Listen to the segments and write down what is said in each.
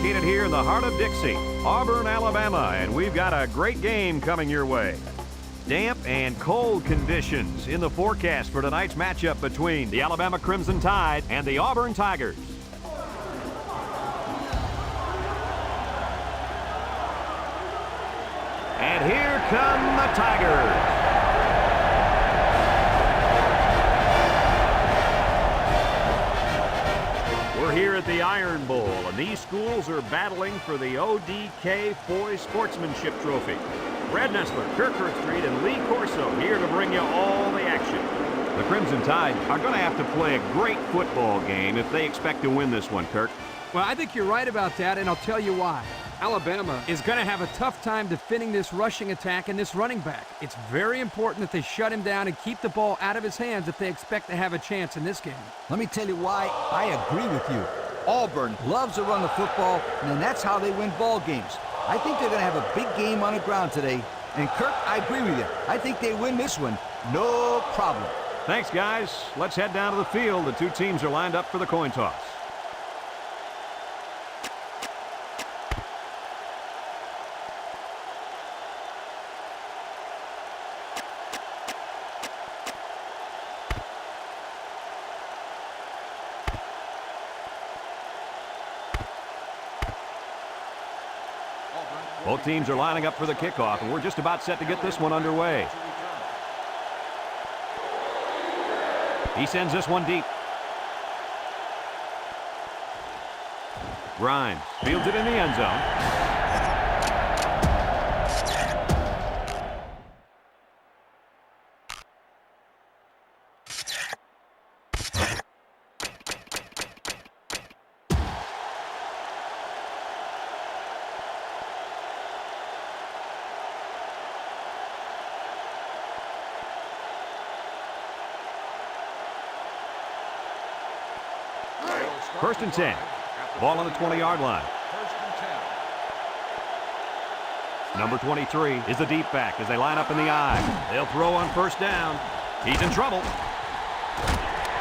located here in the heart of Dixie, Auburn, Alabama, and we've got a great game coming your way. Damp and cold conditions in the forecast for tonight's matchup between the Alabama Crimson Tide and the Auburn Tigers. And here come the Tigers. We're here at the Iron Bowl, and these schools are battling for the ODK Foy Sportsmanship Trophy. Brad Nessler, Kirk Herbstreit, and Lee Corso here to bring you all the action. The Crimson Tide are going to have to play a great football game if they expect to win this one, Kirk. Well, I think you're right about that, and I'll tell you why. Alabama is going to have a tough time defending this rushing attack and this running back. It's very important that they shut him down and keep the ball out of his hands if they expect to have a chance in this game. Let me tell you why I agree with you. Auburn loves to run the football, and that's how they win ball games. I think they're going to have a big game on the ground today. And, Kirk, I agree with you. I think they win this one. No problem. Thanks, guys. Let's head down to the field. The two teams are lined up for the coin toss. Both teams are lining up for the kickoff, and we're just about set to get this one underway. He sends this one deep. Grimes fields it in the end zone. First and 10. Ball on the 20-yard line. Number 23 is the deep back as they line up in the I. They'll throw on first down. He's in trouble.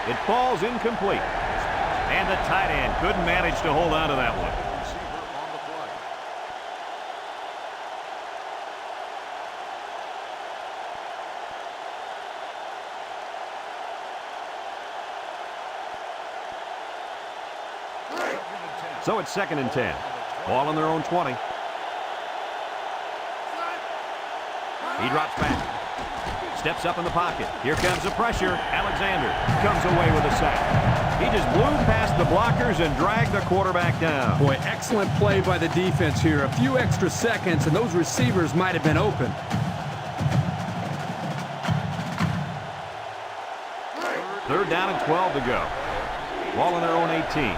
It falls incomplete. And the tight end couldn't manage to hold on to that one. So it's second and 10. Ball on their own 20. He drops back. Steps up in the pocket. Here comes the pressure. Alexander comes away with a sack. He just blew past the blockers and dragged the quarterback down. Boy, excellent play by the defense here. A few extra seconds, and those receivers might have been open. Third down and 12 to go. Ball on their own 18.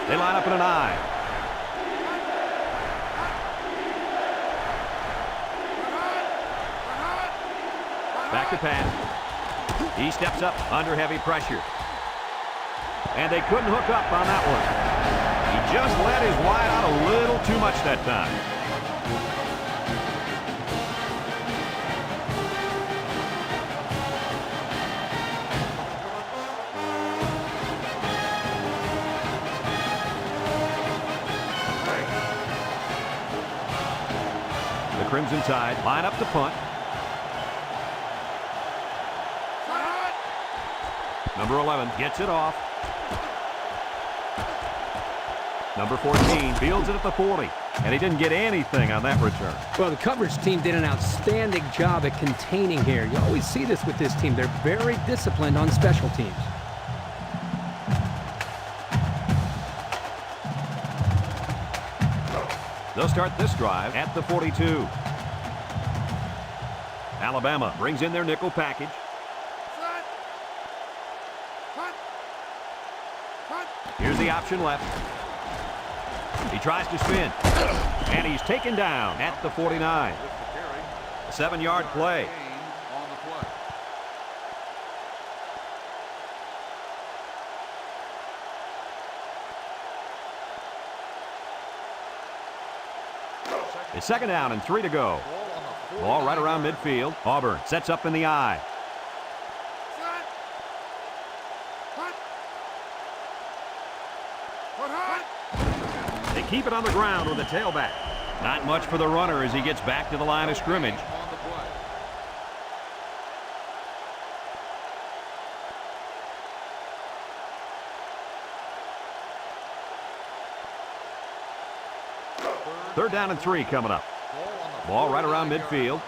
They line up in an I. Back to pass. He steps up under heavy pressure. And they couldn't hook up on that one. He just let his wide out a little too much that time. Crimson Tide line up to punt. Number 11 gets it off. Number 14 fields it at the 40. And he didn't get anything on that return. Well, the coverage team did an outstanding job at containing here. You always see this with this team. They're very disciplined on special teams. They'll start this drive at the 42. Alabama brings in their nickel package. Here's the option left. He tries to spin. And he's taken down at the 49. A 7-yard play. It's second down and 3 to go. Ball right around midfield. Auburn sets up in the I. They keep it on the ground with the tailback. Not much for the runner as he gets back to the line of scrimmage. Third down and 3 coming up. Ball right around midfield.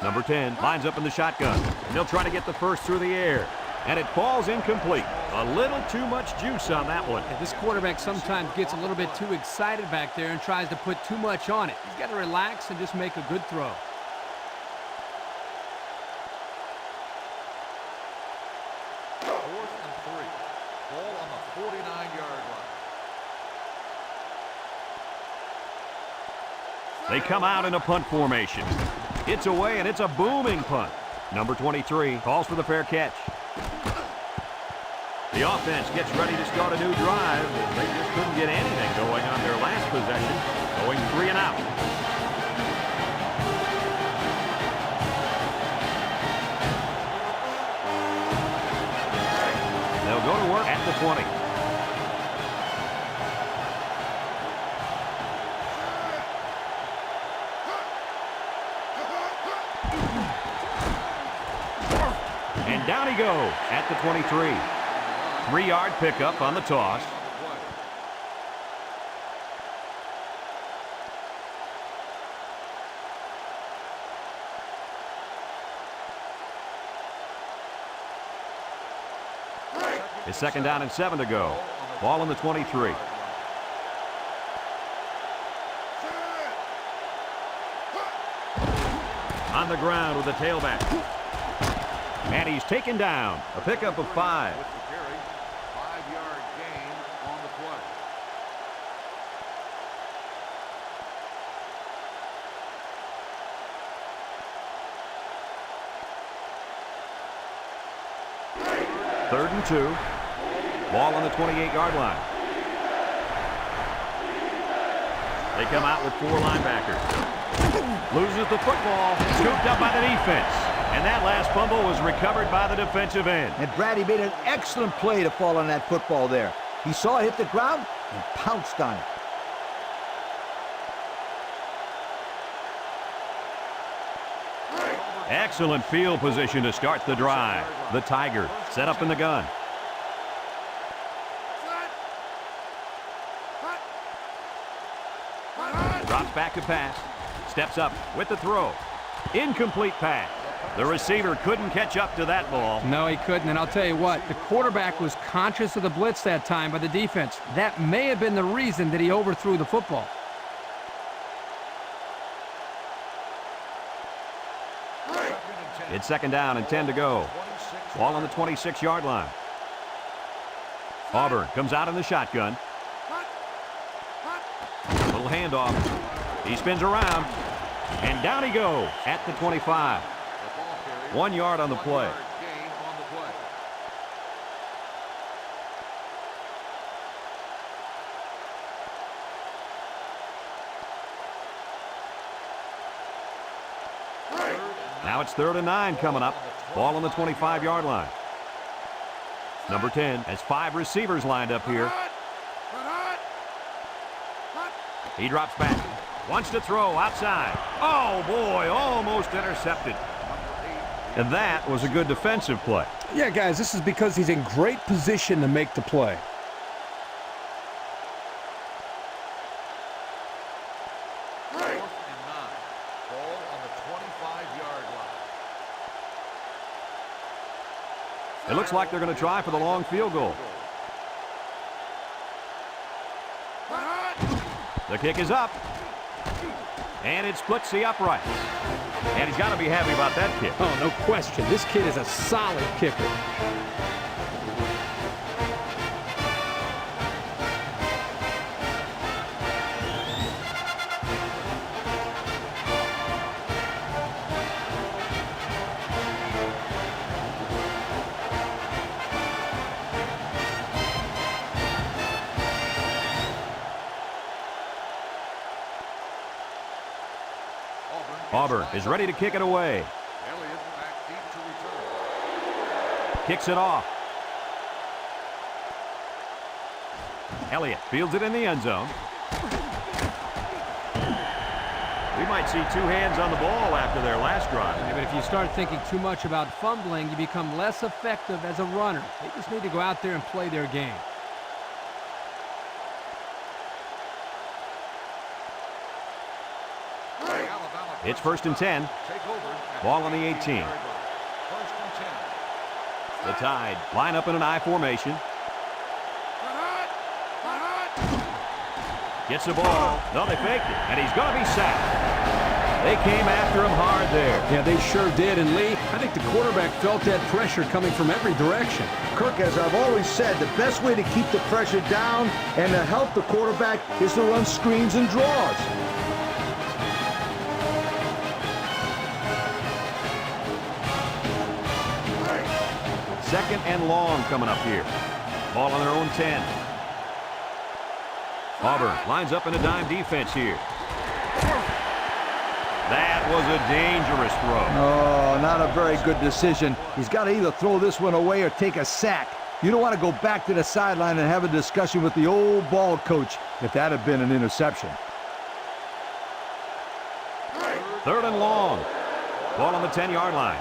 Number 10 lines up in the shotgun. And they'll try to get the first through the air. And it falls incomplete. A little too much juice on that one. Yeah, this quarterback sometimes gets a little bit too excited back there and tries to put too much on it. He's got to relax and just make a good throw. Fourth and 3. Ball on the 49-yard line. They come out in a punt formation. It's away, and it's a booming punt. Number 23 calls for the fair catch. The offense gets ready to start a new drive. They just couldn't get anything going on their last possession, going 3 and out. They'll go to work at the 20. And down he goes at the 23. 3-yard pickup on the toss. It's second down and 7 to go. Ball on the 23. On the ground with the tailback. And he's taken down. A pickup of 5. 5-yard gain on the play. Third and 2. Ball on the 28-yard line. They come out with 4 linebackers. Loses the football. Scooped up by the defense. And that last fumble was recovered by the defensive end. And Brady made an excellent play to fall on that football there. He saw it hit the ground and pounced on it. Excellent field position to start the drive. The Tigers set up in the gun. Drops back to pass. Steps up with the throw. Incomplete pass. The receiver couldn't catch up to that ball. No, he couldn't. And I'll tell you what, the quarterback was conscious of the blitz that time by the defense. That may have been the reason that he overthrew the football. It's second down and 10 to go. Ball on the 26-yard line. Auburn comes out in the shotgun. Little handoff. He spins around. And down he goes at the 25. 1 yard on the play. Now it's 3rd and 9 coming up. Ball on the 25-yard line. Number 10 has 5 receivers lined up here. He drops back. Wants to throw outside. Oh, boy, almost intercepted. And that was a good defensive play. Yeah, guys, this is because he's in great position to make the play. Fourth and 9. Ball on the 25-yard line. It looks like they're going to try for the long field goal. The kick is up. And it splits the uprights. And he's got to be happy about that kick. Oh, no question. This kid is a solid kicker. Auburn is ready to kick it away. Elliott back deep to return. Kicks it off. Elliott fields it in the end zone. We might see two hands on the ball after their last drive. Yeah, but if you start thinking too much about fumbling, you become less effective as a runner. They just need to go out there and play their game. It's 1st and 10. Ball on the 18. The Tide line up in an I formation. Gets the ball. No, they faked it, and he's going to be sacked. They came after him hard there. Yeah, they sure did. And Lee, I think the quarterback felt that pressure coming from every direction. Kirk, as I've always said, the best way to keep the pressure down and to help the quarterback is to run screens and draws. Second and long coming up here. Ball on their own 10. Auburn lines up in a dime defense here. That was a dangerous throw. Oh, not a very good decision. He's got to either throw this one away or take a sack. You don't want to go back to the sideline and have a discussion with the old ball coach if that had been an interception. 3rd and long. Ball on the 10-yard line.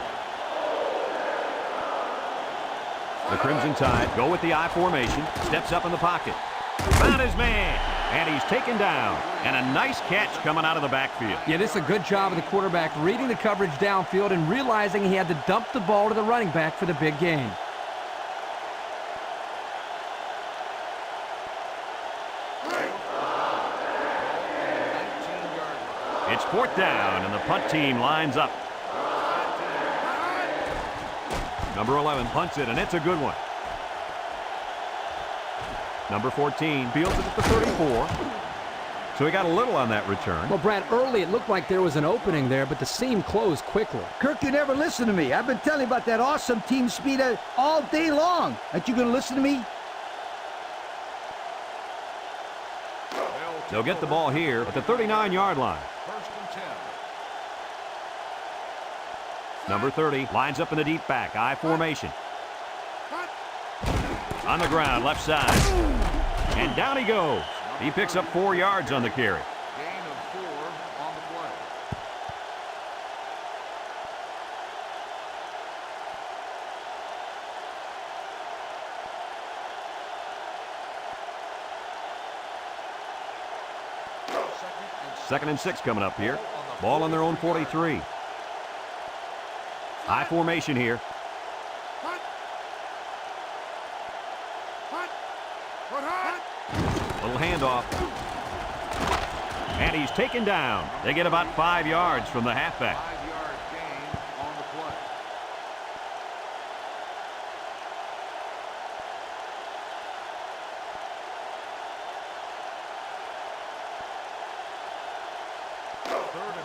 The Crimson Tide go with the I formation. Steps up in the pocket. Found his man. And he's taken down. And a nice catch coming out of the backfield. Yeah, this is a good job of the quarterback reading the coverage downfield and realizing he had to dump the ball to the running back for the big gain. It's 4th down, and the punt team lines up. Number 11 punts it, and it's a good one. Number 14 fields it at the 34. So he got a little on that return. Well, Brad, early it looked like there was an opening there, but the seam closed quickly. Kirk, you never listen to me. I've been telling you about that awesome team speed all day long. Aren't you going to listen to me? They'll get the ball here at the 39-yard line. 1st and 10. Number 30 lines up in the deep back, I formation. On the ground, left side. And down he goes. He picks up 4 yards on the carry. Gain of 4 on the play. Second and 6 coming up here. Ball on their own 43. I formation here. Little handoff. And he's taken down. They get about 5 yards from the halfback. 5-yard gain on the play.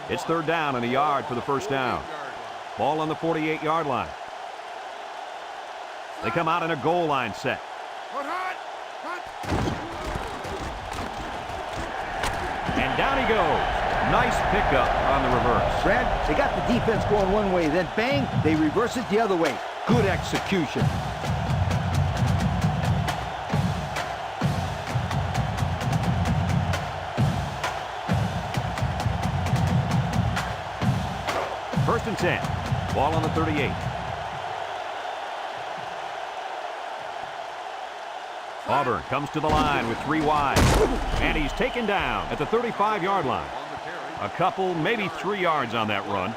It's 3rd down and a yard for the 1st down. Ball on the 48-yard line. They come out in a goal line set. And down he goes. Nice pickup on the reverse. Brad, they got the defense going one way, then bang, they reverse it the other way. Good execution. First and 10. Ball on the 38. Auburn comes to the line with 3 wide. And he's taken down at the 35-yard line. A couple, maybe 3 yards on that run.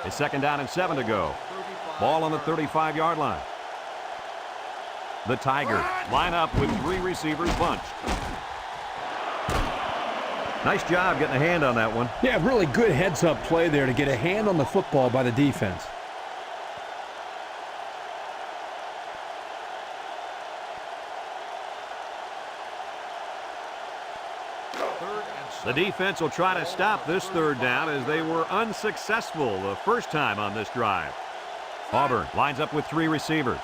It's 2nd down and 7 to go. Ball on the 35-yard line. The Tigers line up with 3 receivers bunched. Nice job getting a hand on that one. Yeah, really good heads-up play there to get a hand on the football by the defense. The defense will try to stop this 3rd down as they were unsuccessful the first time on this drive. Auburn lines up with 3 receivers.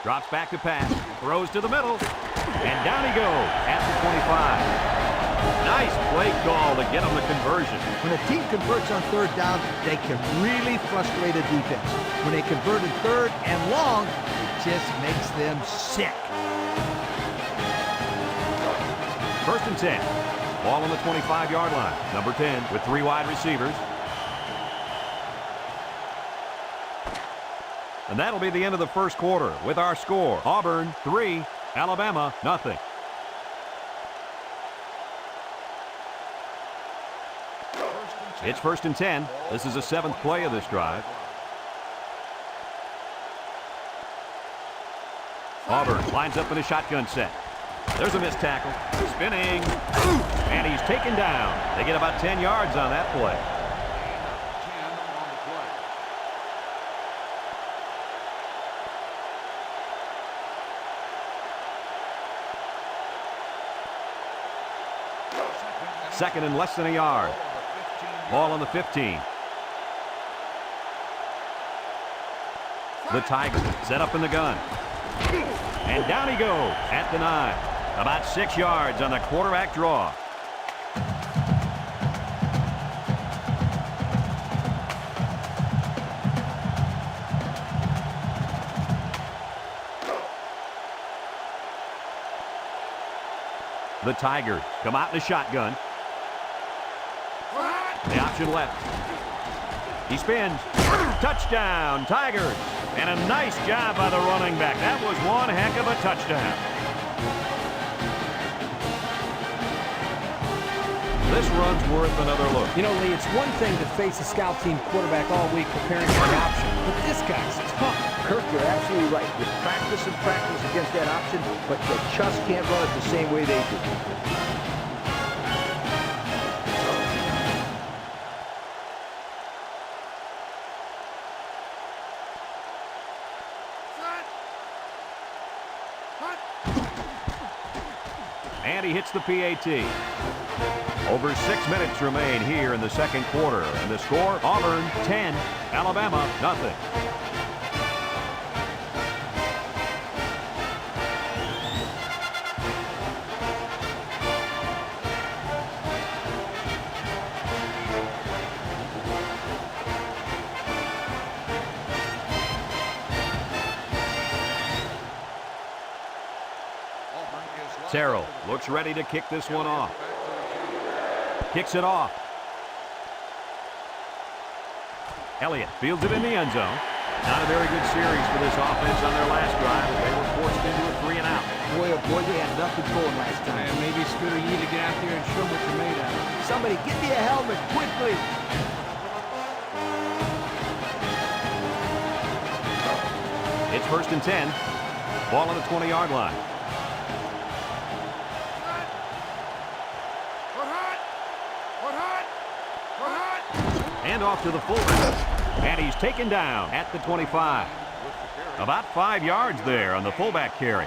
Drops back to pass, throws to the middle, and down he goes at the 25. Nice play call to get them the conversion. When a team converts on third down, they can really frustrate a defense. When they convert in third and long, it just makes them sick. 1st and 10. Ball on the 25-yard line. Number 10 with 3 wide receivers. And that'll be the end of the first quarter with our score. Auburn 3, Alabama nothing. It's 1st and 10. This is the 7th play of this drive. Auburn lines up in a shotgun set. There's a missed tackle. Spinning. And he's taken down. They get about 10 yards on that play. Second and less than a yard. Ball on the 15. The Tigers set up in the gun. And down he goes at the 9. About 6 yards on the quarterback draw. The Tigers come out in the shotgun. The option left. He spins. Touchdown, Tigers. And a nice job by the running back. That was one heck of a touchdown. This run's worth another look. You know, Lee, it's one thing to face a scout team quarterback all week preparing for an option, but this guy's tough. Kirk, you're absolutely right. You practice and practice against that option, but you just can't run it the same way they do. And he hits the PAT. Over 6 minutes remain here in the second quarter. And the score, Auburn 10, Alabama nothing. Terrell looks ready to kick this one off. Kicks it off. Elliott fields it in the end zone. Not a very good series for this offense on their last drive, but they were forced into a 3 and out. Boy, oh boy, they had nothing going last time. And maybe Scooter, you need to get out there and show what you're made of. Somebody get me a helmet quickly. It's 1st and 10. Ball on the 20-yard line. And off to the fullback. And he's taken down at the 25. About 5 yards there on the fullback carry.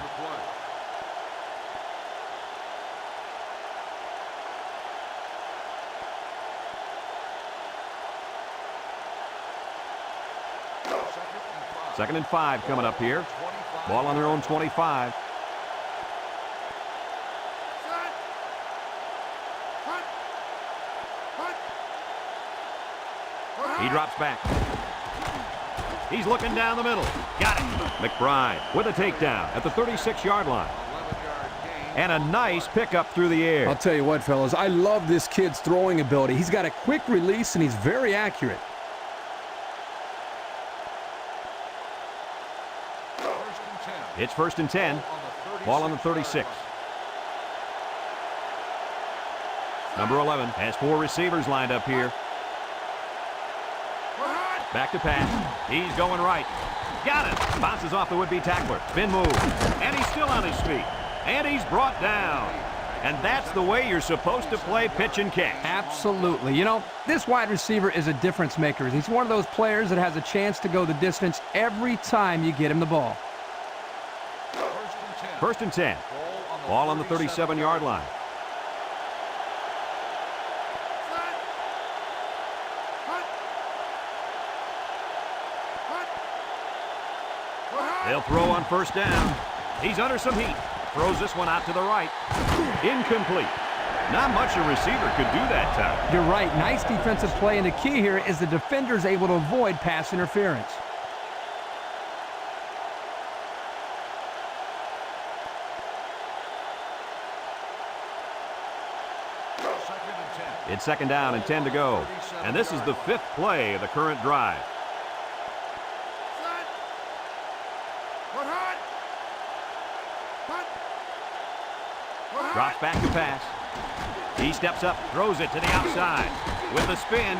Second and 5 coming up here. Ball on their own 25. He drops back. He's looking down the middle. Got it. McBride with a takedown at the 36-yard line. And a nice pickup through the air. I'll tell you what, fellas, I love this kid's throwing ability. He's got a quick release, and he's very accurate. It's 1st and 10. Ball on the 36. Number 11 has 4 receivers lined up here. Back to pass. He's going right. Got it. Bounces off the would-be tackler. Spin move. And he's still on his feet. And he's brought down. And that's the way you're supposed to play pitch and catch. Absolutely. You know, this wide receiver is a difference maker. He's one of those players that has a chance to go the distance every time you get him the ball. 1st and 10. Ball on the 37-yard line. They'll throw on 1st down. He's under some heat. Throws this one out to the right. Incomplete. Not much a receiver could do that time. You're right. Nice defensive play, and the key here is the defender's able to avoid pass interference. It's 2nd down and 10 to go. And this is the 5th play of the current drive. Drops back to pass. He steps up, throws it to the outside. With the spin.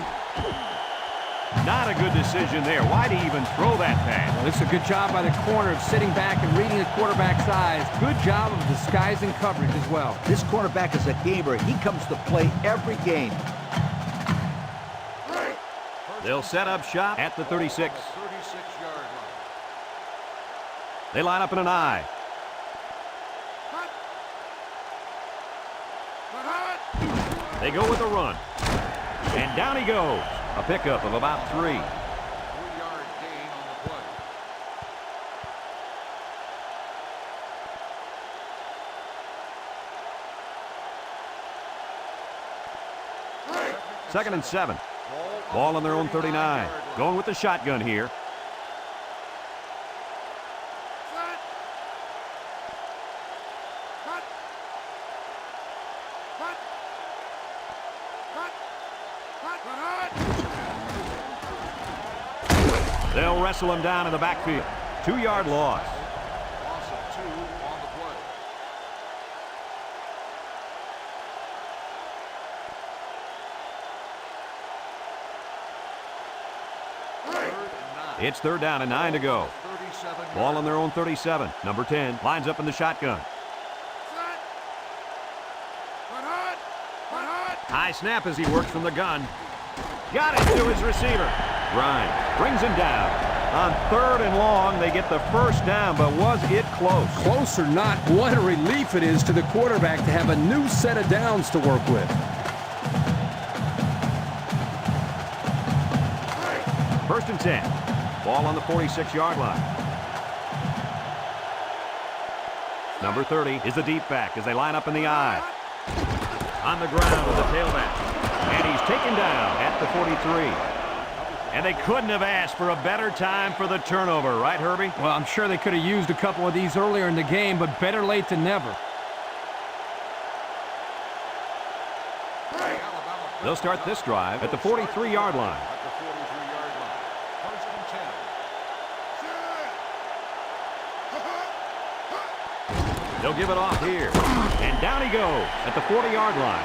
Not a good decision there. Why'd he even throw that pass? Well, it's a good job by the corner of sitting back and reading the quarterback's eyes. Good job of disguising coverage as well. This cornerback is a gamer. He comes to play every game. They'll set up shop at the 36. They line up in an I. They go with a run. And down he goes. A pickup of about 3. 3-yard gain on the play. 2nd and 7. Ball on their own 39. Going with the shotgun here. They'll wrestle him down in the backfield. 2-yard loss. Loss of 2 on the play. It's 3rd down and 9 to go. 37. Ball on their own 37. Number 10 lines up in the shotgun. High snap as he works from the gun. Got it to his receiver. Grimes brings him down. On 3rd and long, they get the 1st down, but was it close? Close or not, what a relief it is to the quarterback to have a new set of downs to work with. 1st and 10. Ball on the 46-yard line. Number 30 is the deep back as they line up in the I. On the ground with the tailback. And he's taken down at the 43. And they couldn't have asked for a better time for the turnover, right, Herbie? Well, I'm sure they could have used a couple of these earlier in the game, but better late than never. They'll start this drive at the 43-yard line. At the 43-yard line. 1st and 10. They'll give it off here. And down he goes at the 40-yard line.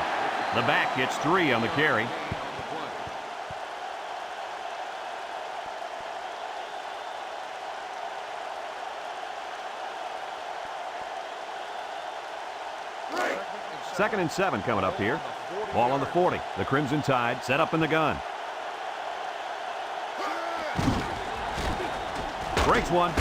The back gets 3 on the carry. Second and 7 coming up here. Ball on the 40. The Crimson Tide set up in the gun. Breaks one.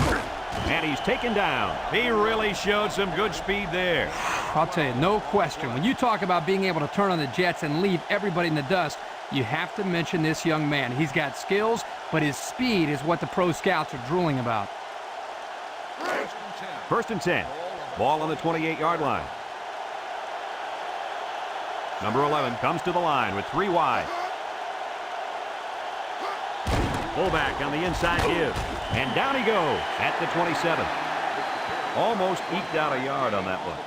And he's taken down. He really showed some good speed there. I'll tell you, no question. When you talk about being able to turn on the jets and leave everybody in the dust, you have to mention this young man. He's got skills, but his speed is what the pro scouts are drooling about. 1st and 10. Ball on the 28-yard line. Number 11 comes to the line with 3 wide. Fullback on the inside give. And down he goes at the 27. Almost eked out a yard on that one.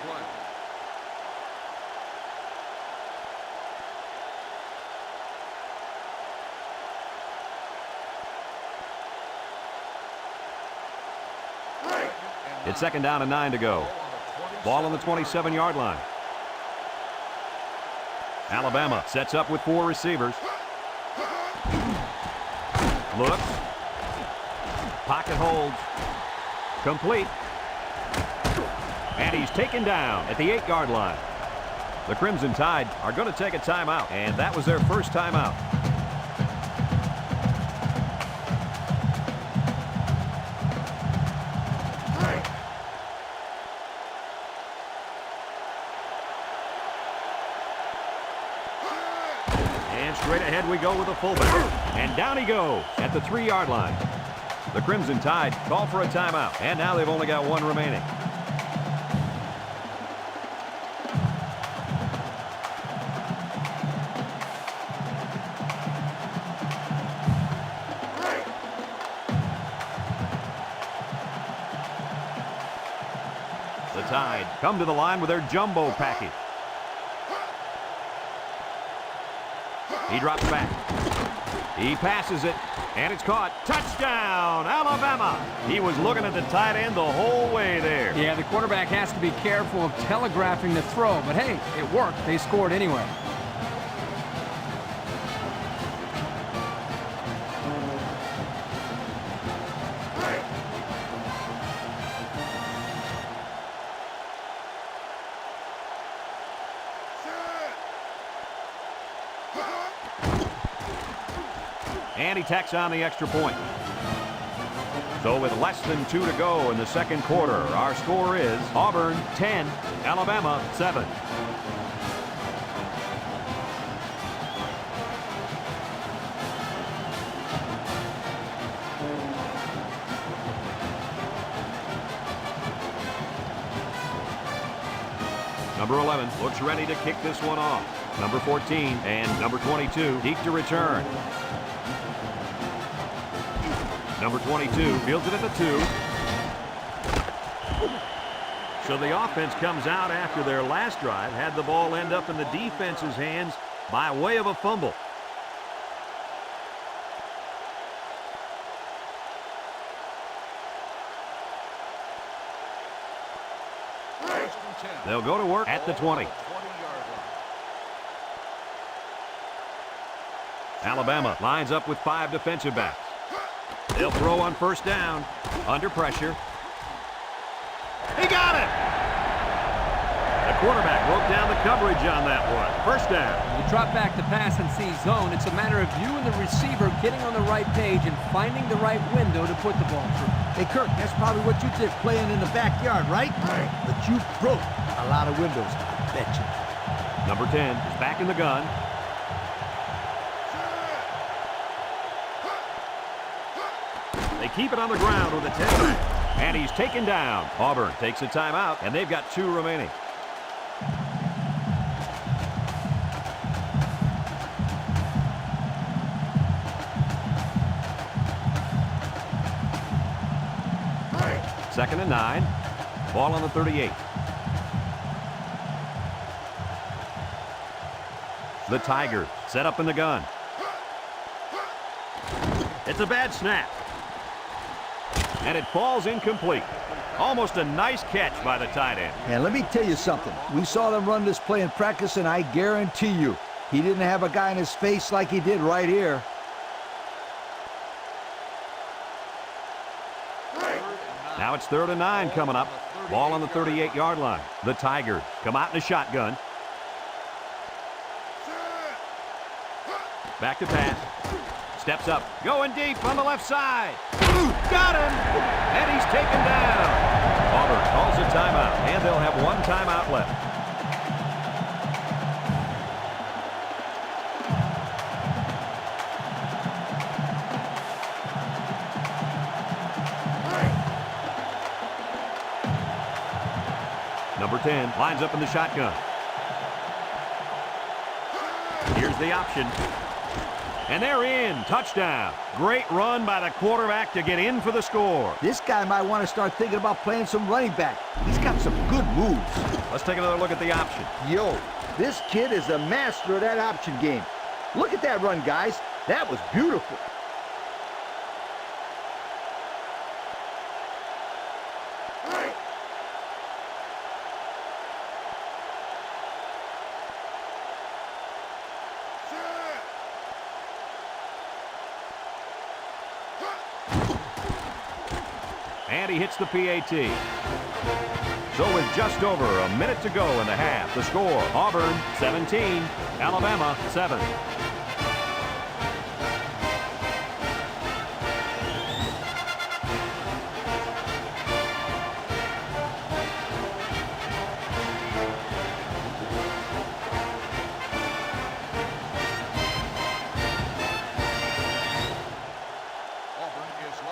It's 2nd down and 9 to go. Ball on the 27-yard line. Alabama sets up with 4 receivers. Looks. Pocket holds. Complete. And he's taken down at the 8-yard line. The Crimson Tide are going to take a timeout, and that was their first timeout. Straight ahead we go with a fullback. And down he goes at the 3-yard line. The Crimson Tide call for a timeout. And now they've only got 1 remaining. Tide come to the line with their jumbo package. He drops back. He passes it, and it's caught. Touchdown, Alabama! He was looking at the tight end the whole way there. Yeah, the quarterback has to be careful of telegraphing the throw, but hey, it worked. They scored anyway. And he tacks on the extra point. So with less than 2 to go in the second quarter, our score is Auburn 10, Alabama 7. Number 11 looks ready to kick this one off. Number 14 and number 22 deep to return. Number 22 fields it at the 2. So the offense comes out after their last drive, had the ball end up in the defense's hands by way of a fumble. They'll go to work at the 20. Alabama lines up with 5 defensive backs. They'll throw on first down. Under pressure. He got it! The quarterback broke down the coverage on that one. First down. When you drop back to pass and see zone, it's a matter of you and the receiver getting on the right page and finding the right window to put the ball through. Hey, Kirk, that's probably what you did playing in the backyard, right? But you broke a lot of windows, I bet you. Number 10 is back in the gun. They keep it on the ground with a 10 back. And he's taken down. Auburn takes a timeout, and they've got 2 remaining. Second and 9. Ball on the 38. The Tigers set up in the gun. It's a bad snap. And it falls incomplete. Almost a nice catch by the tight end. And let me tell you something. We saw them run this play in practice, and I guarantee you, he didn't have a guy in his face like he did right here. Now it's 3rd and 9 coming up. Ball on the 38-yard line. The Tigers come out in a shotgun. Back to pass. Steps up. Going deep on the left side. Got him! And he's taken down. Auburn calls a timeout, and they'll have 1 timeout left. Number 10 lines up in the shotgun. Here's the option. And they're in. Touchdown. Great run by the quarterback to get in for the score. This guy might want to start thinking about playing some running back. He's got some good moves. Let's take another look at the option. Yo, this kid is a master of that option game. Look at that run, guys. That was beautiful. And he hits the PAT. So with just over a minute to go in the half, the score, Auburn 17, Alabama 7.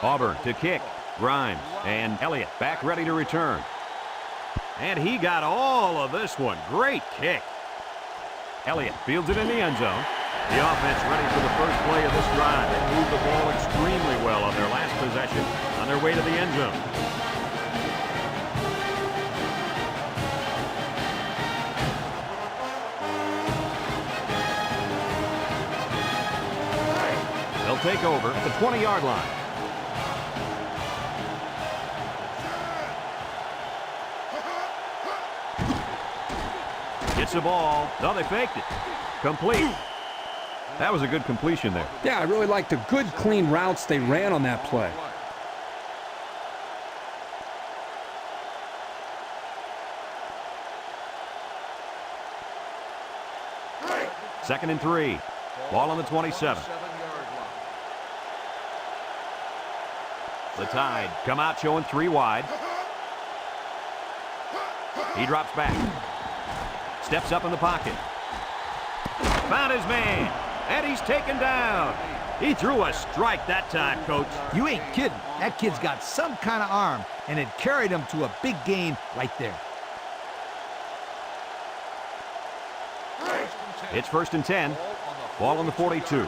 Auburn to kick. Grimes and Elliott back ready to return. And he got all of this one. Great kick. Elliott fields it in the end zone. The offense ready for the first play of this drive. They moved the ball extremely well on their last possession on their way to the end zone. take over at the 20-yard line. Gets the ball. No, they faked it. Complete. That was a good completion there. Yeah, I really liked the good, clean routes they ran on that play. Second and 3. Ball on the 27. The Tide come out showing 3 wide. He drops back. Steps up in the pocket. Found his man. And he's taken down. He threw a strike that time, Coach. You ain't kidding. That kid's got some kind of arm, and it carried him to a big gain right there. It's first and 10. Ball on the 42.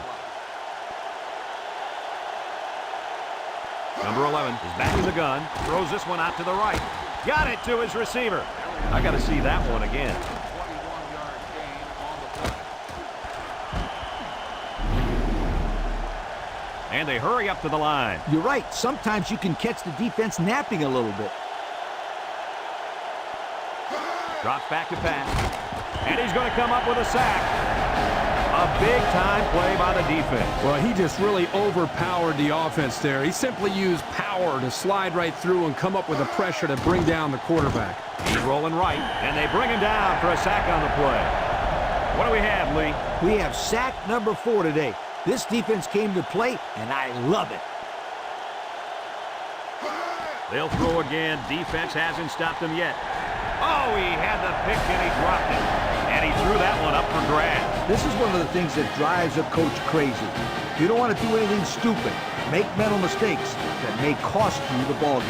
Number 11 is back in the gun. Throws this one out to the right. Got it to his receiver. I got to see that one again. And they hurry up to the line. You're right. Sometimes you can catch the defense napping a little bit. Drops back to pass. And he's going to come up with a sack. A big-time play by the defense. Well, he just really overpowered the offense there. He simply used power to slide right through and come up with the pressure to bring down the quarterback. He's rolling right, and they bring him down for a sack on the play. What do we have, Lee? We have sack number 4 today. This defense came to play, and I love it. They'll throw again. Defense hasn't stopped them yet. Oh, he had the pick and he dropped it. And he threw that one up for grabs. This is one of the things that drives a coach crazy. You don't want to do anything stupid. Make mental mistakes that may cost you the ball game.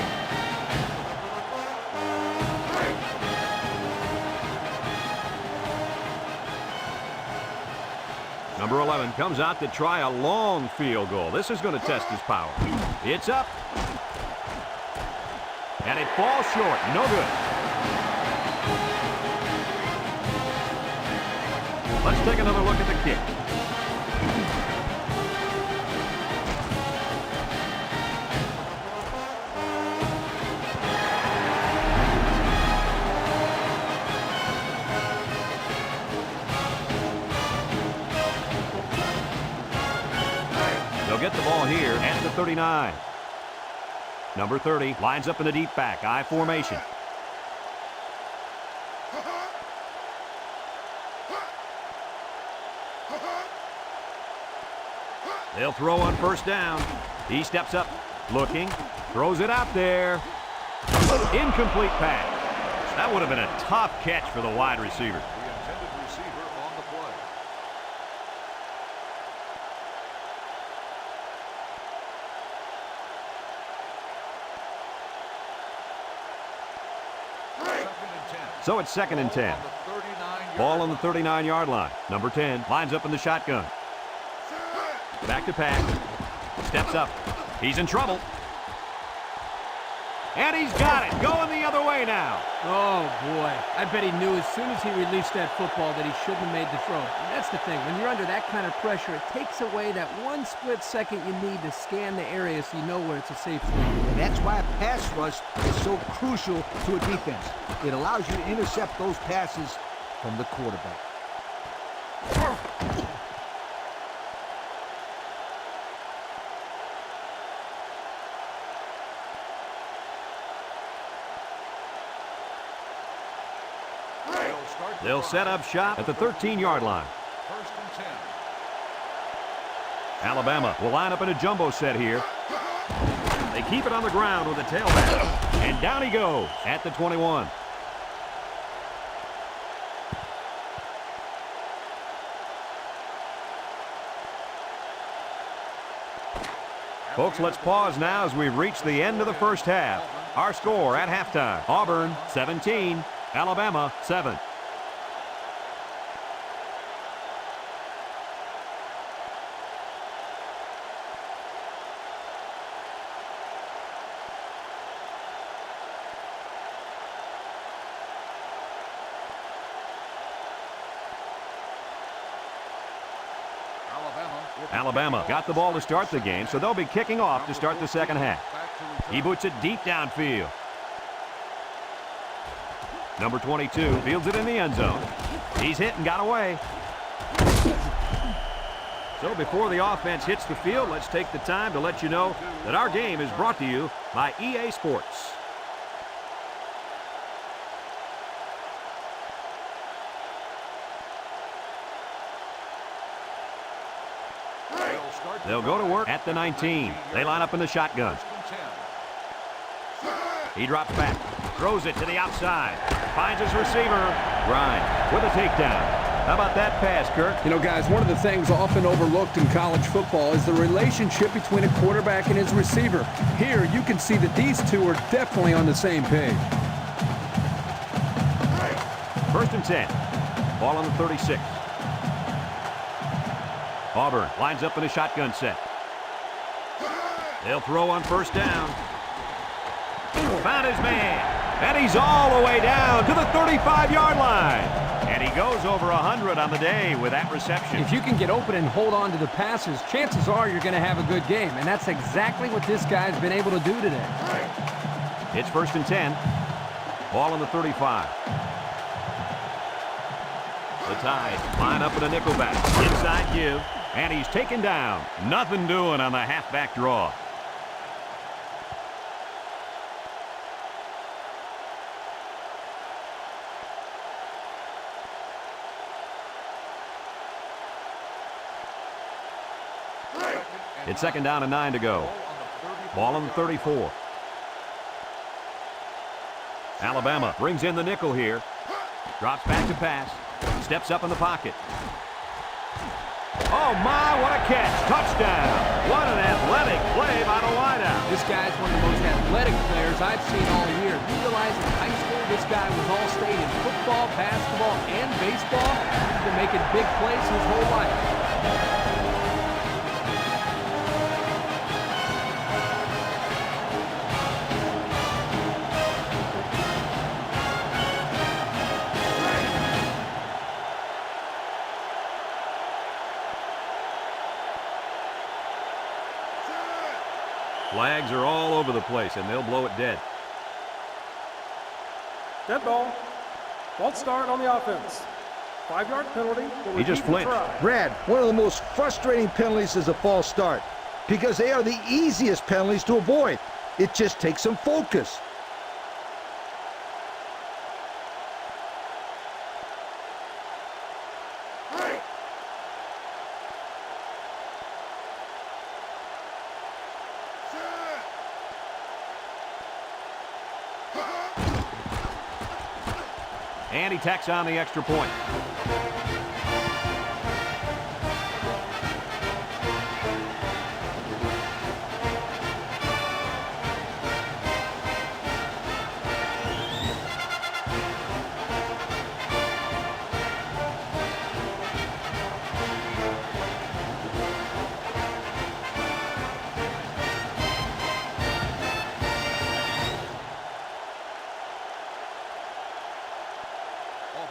Number 11 comes out to try a long field goal. This is going to test his power. It's up. And it falls short. No good. Let's take another look at the kick. They'll get the ball here at the 39. Number 30 lines up in the deep back, I formation. They'll throw on first down. He steps up, looking, throws it out there. Incomplete pass. That would have been a tough catch for the wide receiver. The intended receiver on the play. So it's second and 10. Ball on the 39-yard line. Number 10 lines up in the shotgun. Back to pass. Steps up. He's in trouble. And he's got it. Going the other way now. Oh, boy. I bet he knew as soon as he released that football that he shouldn't have made the throw. And that's the thing. When you're under that kind of pressure, it takes away that one split second you need to scan the area so you know where it's a safe throw. And that's why a pass rush is so crucial to a defense. It allows you to intercept those passes from the quarterback. They'll set up shop at the 13-yard line. First and 10. Alabama will line up in a jumbo set here. They keep it on the ground with a tailback. And down he goes at the 21. Folks, let's pause now as we've reached the end of the first half. Our score at halftime, Auburn 17, Alabama 7. Alabama Alabama got the ball to start the game, so they'll be kicking off to start the second half. He boots it deep downfield. Number 22 fields it in the end zone. He's hit and got away. So before the offense hits the field, let's take the time to let you know that our game is brought to you by EA Sports. They'll go to work at the 19. They line up in the shotgun. He drops back, throws it to the outside, finds his receiver. Grimes with a takedown. How about that pass, Kirk? You know, guys, one of the things often overlooked in college football is the relationship between a quarterback and his receiver. Here, you can see that these two are definitely on the same page. 1st and 10. Ball on the 36. Auburn lines up in a shotgun set. They'll throw on 1st down. Found his man. And he's all the way down to the 35-yard line. And he goes over 100 on the day with that reception. If you can get open and hold on to the passes, chances are you're going to have a good game. And that's exactly what this guy's been able to do today. It's 1st and 10. Ball on the 35. The Tide line up in a nickelback. Inside give. And he's taken down. Nothing doing on the halfback draw. It's 2nd down and 9 to go. Ball on the 34. Alabama brings in the nickel here. Drops back to pass. Steps up in the pocket. Oh, my, what a catch. Touchdown. What an athletic play by the wideout. This guy's one of the most athletic players I've seen all year. You realize in high school this guy was all-state in football, basketball, and baseball. He's been making big plays his whole life. Flags are all over the place, and they'll blow it dead. Dead ball. False start on the offense. 5-yard penalty. He just flinched. Brad, one of the most frustrating penalties is a false start because they are the easiest penalties to avoid. It just takes some focus. And he tacks on the extra point.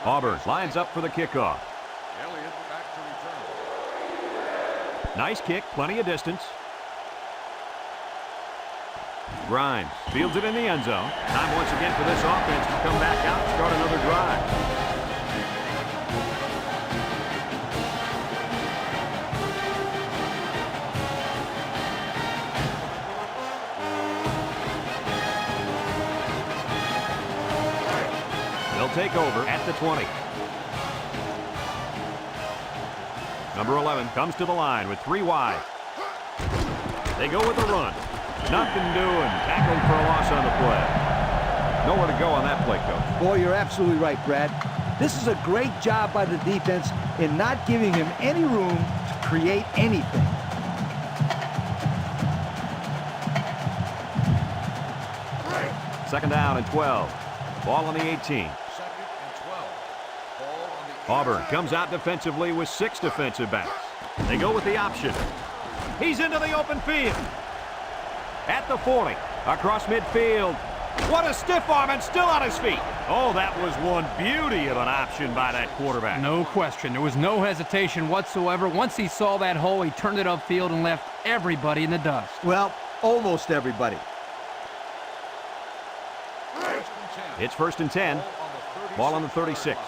Auburn lines up for the kickoff. Elliott back to return. Nice kick, plenty of distance. Grimes fields it in the end zone. Time once again for this offense to come back out and start another drive. Take over at the 20. Number 11 comes to the line with 3 wide. They go with the run. Nothing doing. Tackled for a loss on the play. Nowhere to go on that play, Coach. Boy, you're absolutely right, Brad. This is a great job by the defense in not giving him any room to create anything. Second down and 12. Ball on the 18. Auburn comes out defensively with 6 defensive backs. They go with the option. He's into the open field. At the 40, across midfield. What a stiff arm and still on his feet. Oh, that was one beauty of an option by that quarterback. No question. There was no hesitation whatsoever. Once he saw that hole, he turned it upfield and left everybody in the dust. Well, almost everybody. It's 1st and 10. Ball on the 36.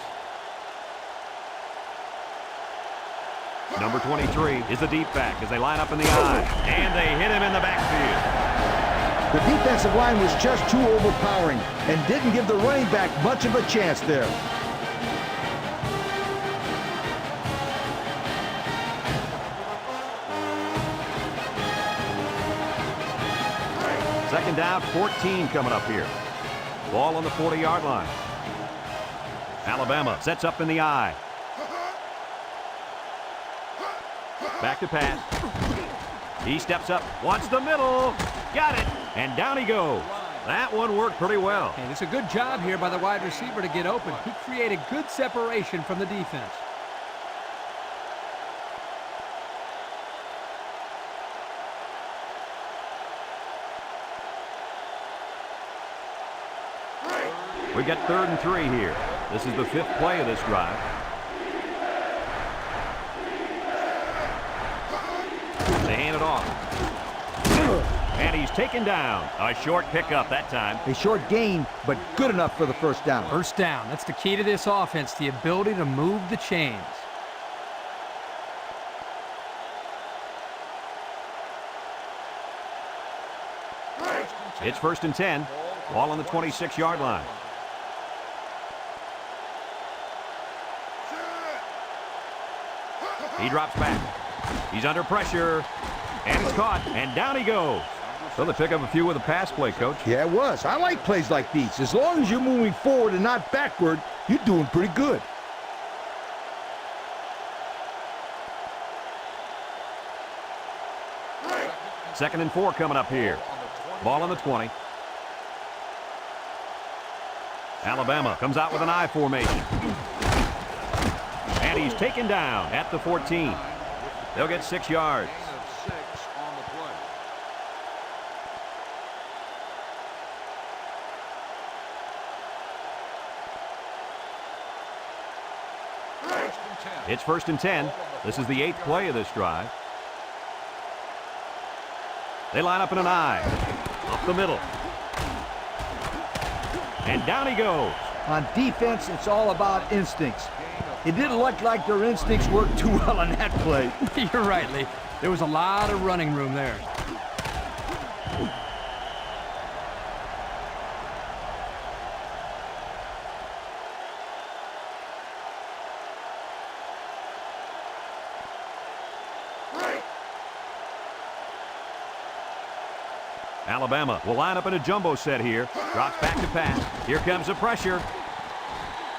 Number 23 is the deep back as they line up in the I. And they hit him in the backfield. The defensive line was just too overpowering and didn't give the running back much of a chance there. Second down, 14 coming up here. Ball on the 40-yard line. Alabama sets up in the I. Back to pass. He steps up, wants the middle. Got it, and down he goes. That one worked pretty well. And it's a good job here by the wide receiver to get open. He created good separation from the defense. We've got 3rd and 3 here. This is the 5th play of this drive. They hand it off. And he's taken down. A short pickup that time. A short gain, but good enough for the first down. First down. That's the key to this offense, the ability to move the chains. It's 1st and 10. Ball on the 26-yard line. He drops back. He's under pressure. And it's caught. And down he goes. So they pick up a few with a pass play, Coach. Yeah, it was. I like plays like these. As long as you're moving forward and not backward, you're doing pretty good. Second and 4 coming up here. Ball on the 20. Alabama comes out with an I formation. And he's taken down at the 14. They'll get 6 yards. It's 1st and 10. This is the 8th play of this drive. They line up in an I. Up the middle. And down he goes. On defense, it's all about instincts. It didn't look like their instincts worked too well on that play. You're right, Lee. There was a lot of running room there. Alabama will line up in a jumbo set here. Drops back to pass. Here comes the pressure.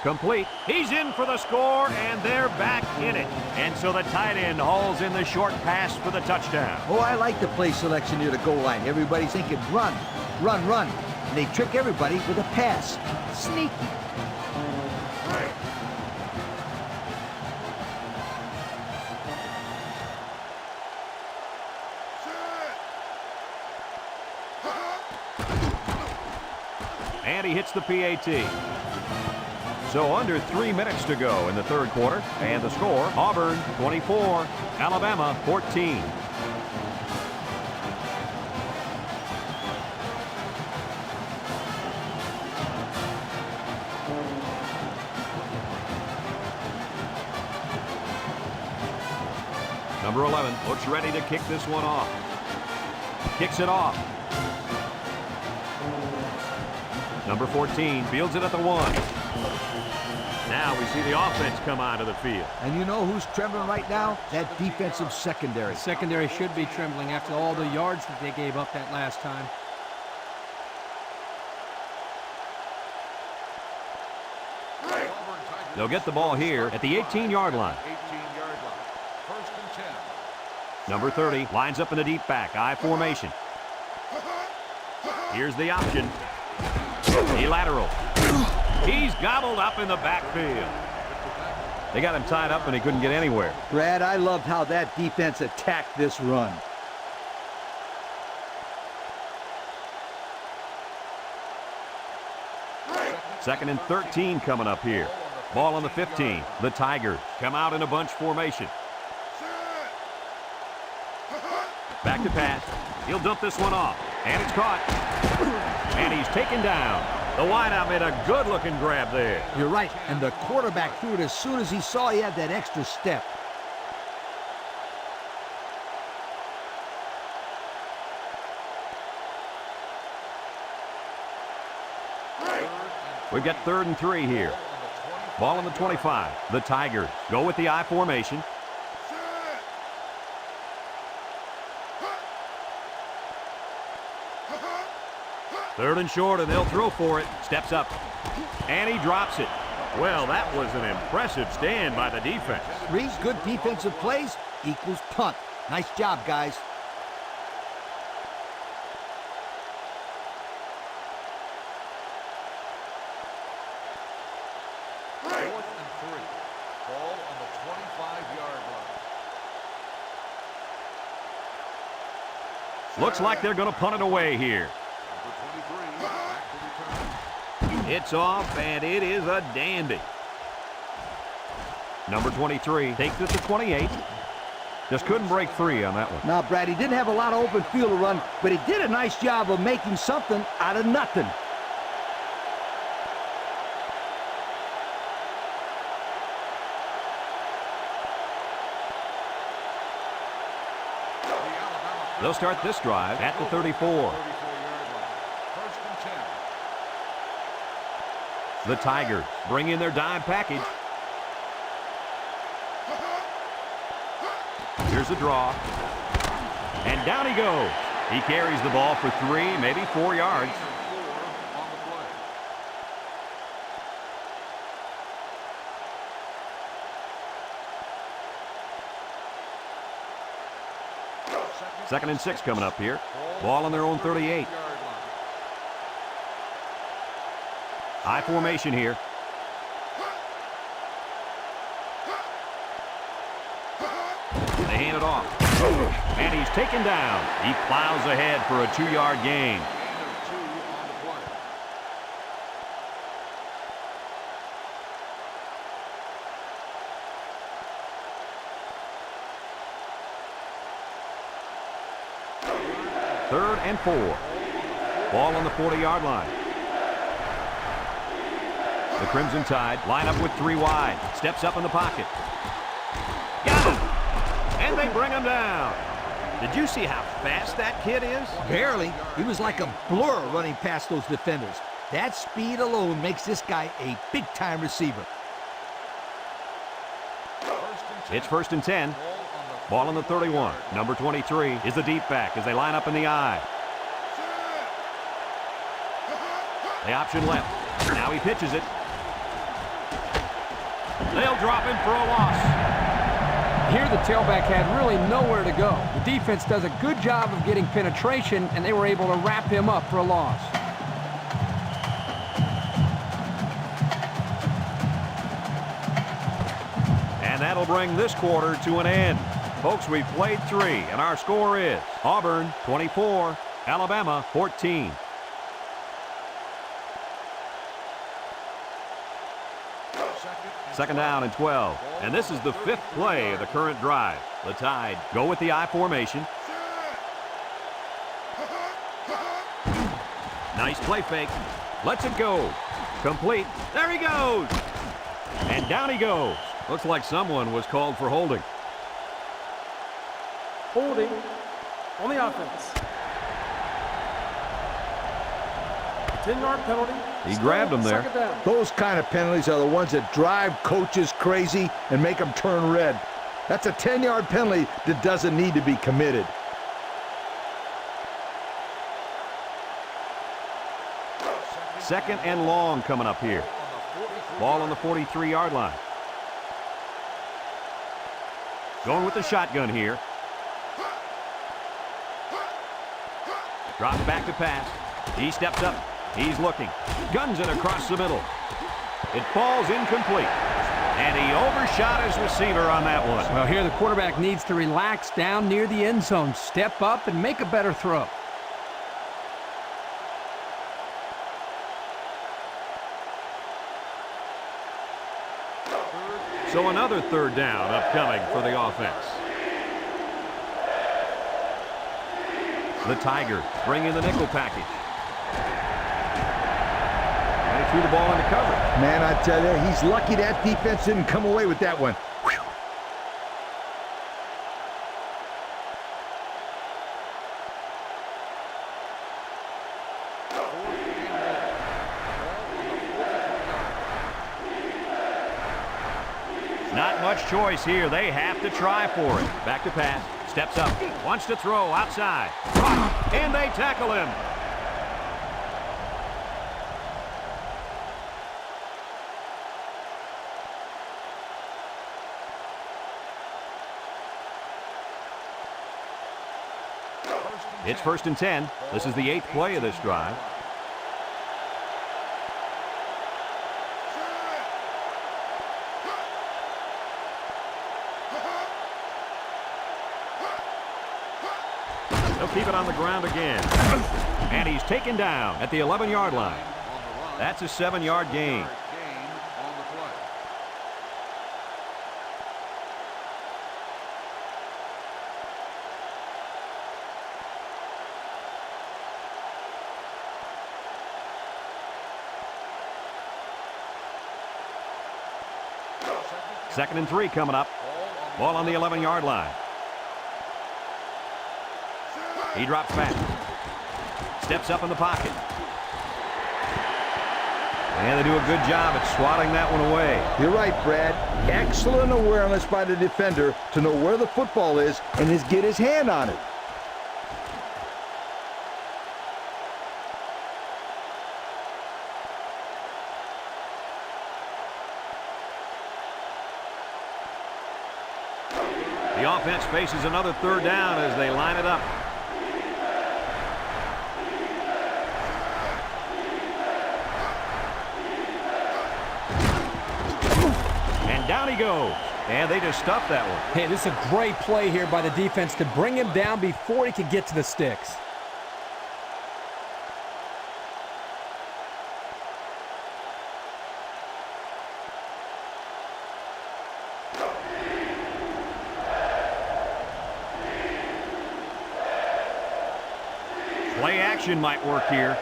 Complete. He's in for the score, and they're back in it. And so the tight end hauls in the short pass for the touchdown. Oh, I like the play selection near the goal line. Everybody's thinking run, run, run. And they trick everybody with a pass. Sneaky. And he hits the PAT. So under 3 minutes to go in the third quarter. And the score, Auburn 24, Alabama 14. Number 11 looks ready to kick this one off. Kicks it off. Number 14 fields it at the 1. Now we see the offense come onto the field. And you know who's trembling right now? That defensive secondary. The secondary should be trembling after all the yards that they gave up that last time. They'll get the ball here at the 18-yard line. First and 10. Number 30 lines up in the deep back, I formation. Here's the option. He lateral. He's gobbled up in the backfield. They got him tied up and he couldn't get anywhere. Brad, I loved how that defense attacked this run. 2nd and 13 coming up here. Ball on the 15. The Tigers come out in a bunch formation. Back to pass. He'll dump this one off. And it's caught. And he's taken down. The wideout made a good-looking grab there. You're right, and the quarterback threw it as soon as he saw he had that extra step. We've got 3rd and 3 here. Ball on the 25. The Tigers go with the I formation. Third and short, and they'll throw for it. Steps up, and he drops it. Well, that was an impressive stand by the defense. 3 good defensive plays equals punt. Nice job, guys. Looks like they're going to punt it away here. It's off, and it is a dandy. Number 23 takes it to 28. Just couldn't break free on that one. Now, Brad, he didn't have a lot of open field to run, but he did a nice job of making something out of nothing. They'll start this drive at the 34. The Tigers bring in their dime package. Here's the draw. And down he goes. He carries the ball for 3, maybe 4 yards. Second and 6 coming up here. Ball on their own 38. I formation here. They hand it off. And he's taken down. He plows ahead for a 2-yard gain. Third and 4. Ball on the 40-yard line. The Crimson Tide line up with 3 wide. Steps up in the pocket. Got him! And they bring him down. Did you see how fast that kid is? Barely. He was like a blur running past those defenders. That speed alone makes this guy a big-time receiver. It's 1st and 10. Ball on the 31. Number 23 is the deep back as they line up in the I. The option left. Now he pitches it. They'll drop him for a loss. Here the tailback had really nowhere to go. The defense does a good job of getting penetration, and they were able to wrap him up for a loss. And that'll bring this quarter to an end. Folks, we've played 3, and our score is Auburn 24, Alabama 14. Second down and 12. And this is the 5th play of the current drive. The Tide go with the I formation. Nice play fake. Lets it go. Complete. There he goes. And down he goes. Looks like someone was called for holding. Holding on the offense. 10-yard penalty. He grabbed him there. Second down. Those kind of penalties are the ones that drive coaches crazy and make them turn red. That's a 10-yard penalty that doesn't need to be committed. Second and long coming up here. Ball on the 43-yard line. Going with the shotgun here. Drops back to pass. He steps up. He's looking. Guns it across the middle. It falls incomplete. And he overshot his receiver on that one. Well, here the quarterback needs to relax down near the end zone, step up, and make a better throw. So another third down upcoming for the offense. The Tigers bring in the nickel package. And he threw the ball into coverage. Man, I tell you, he's lucky that defense didn't come away with that one. Whew. Not much choice here. They have to try for it. Back to pass. Steps up. Wants to throw outside. And they tackle him. It's 1st and 10. This is the 8th play of this drive. They'll keep it on the ground again. And he's taken down at the 11-yard line. That's a 7-yard gain. Second and 3 coming up. Ball on the 11-yard line. He drops back. Steps up in the pocket. And they do a good job at swatting that one away. You're right, Brad. Excellent awareness by the defender to know where the football is and get his hand on it. The offense faces another third down as they line it up. And down he goes. And they just stuffed that one. Hey, this is a great play here by the defense to bring him down before he could get to the sticks. Play action might work here.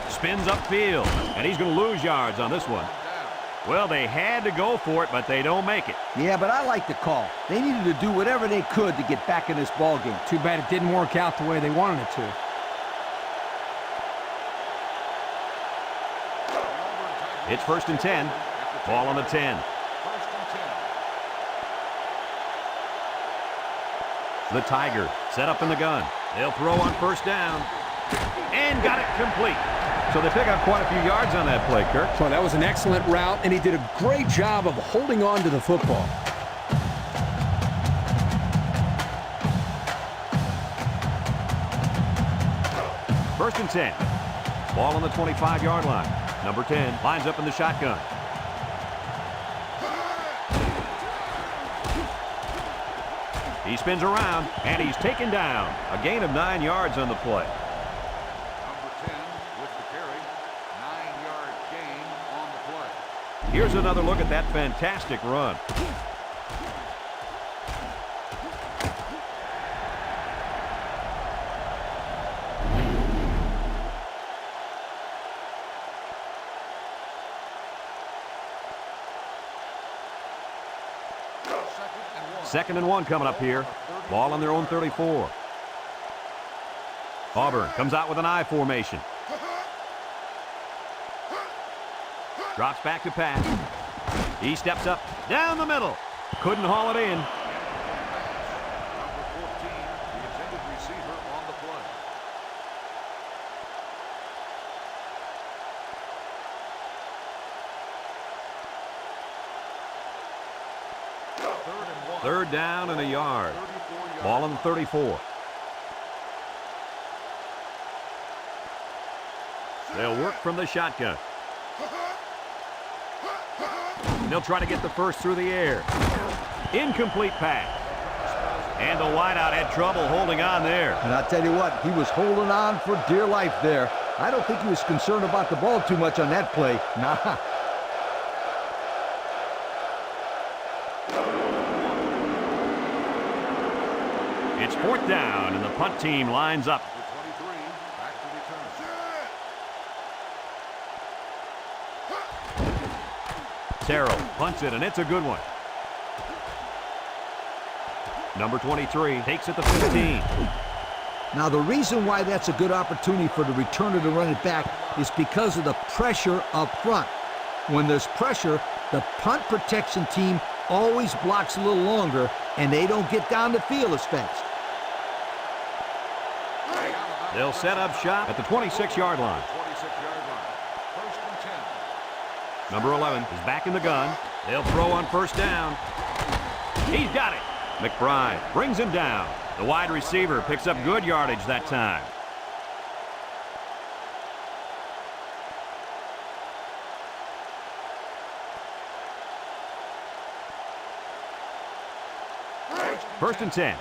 Spins upfield, and he's going to lose yards on this one. Well, they had to go for it, but they don't make it. Yeah, but I like the call. They needed to do whatever they could to get back in this ball game. Too bad it didn't work out the way they wanted it to. It's 1st and 10. Ball on the 10. The Tiger set up in the gun. They'll throw on 1st down. And got it complete. So they pick up quite a few yards on that play, Kirk. Well, that was an excellent route, and he did a great job of holding on to the football. First and 10. Ball on the 25-yard line. Number 10 lines up in the shotgun. He spins around, and he's taken down. A gain of 9 yards on the play. Number 10 with the carry. 9-yard gain on the play. Here's another look at that fantastic run. Second and 1 coming up here. Ball on their own 34. Auburn comes out with an I formation. Drops back to pass. He steps up down the middle. Couldn't haul it in. Number 14, the intended receiver on the play. Third down and a yard. Ball on the 34. They'll work from the shotgun. They'll try to get the first through the air. Incomplete pass. And the wideout had trouble holding on there. And I'll tell you what, he was holding on for dear life there. I don't think he was concerned about the ball too much on that play. Nah. It's 4th down, and the punt team lines up. Number 23, back to return. Terrell punts it, and it's a good one. Number 23 takes it to 15. Now, the reason why that's a good opportunity for the returner to run it back is because of the pressure up front. When there's pressure, the punt protection team always blocks a little longer, and they don't get down the field as fast. They'll set up shop at the 26-yard line. 26-yard line. 1st and 10. Number 11 is back in the gun. They'll throw on 1st down. He's got it. McBride brings him down. The wide receiver picks up good yardage that time. First and 10.